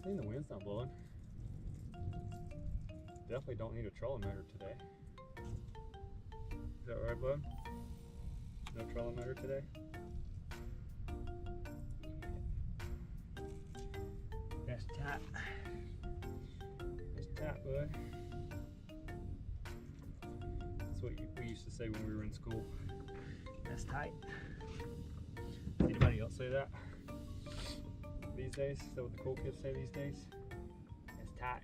Good thing the wind's not blowing. Definitely don't need a trolling motor today. Is that right, bud? No trolling motor today? That's tight. That's tight, bud. That's what we used to say when we were in school. That's tight. Anybody else say that these days? Is that what the cool kids say these days? That's tight.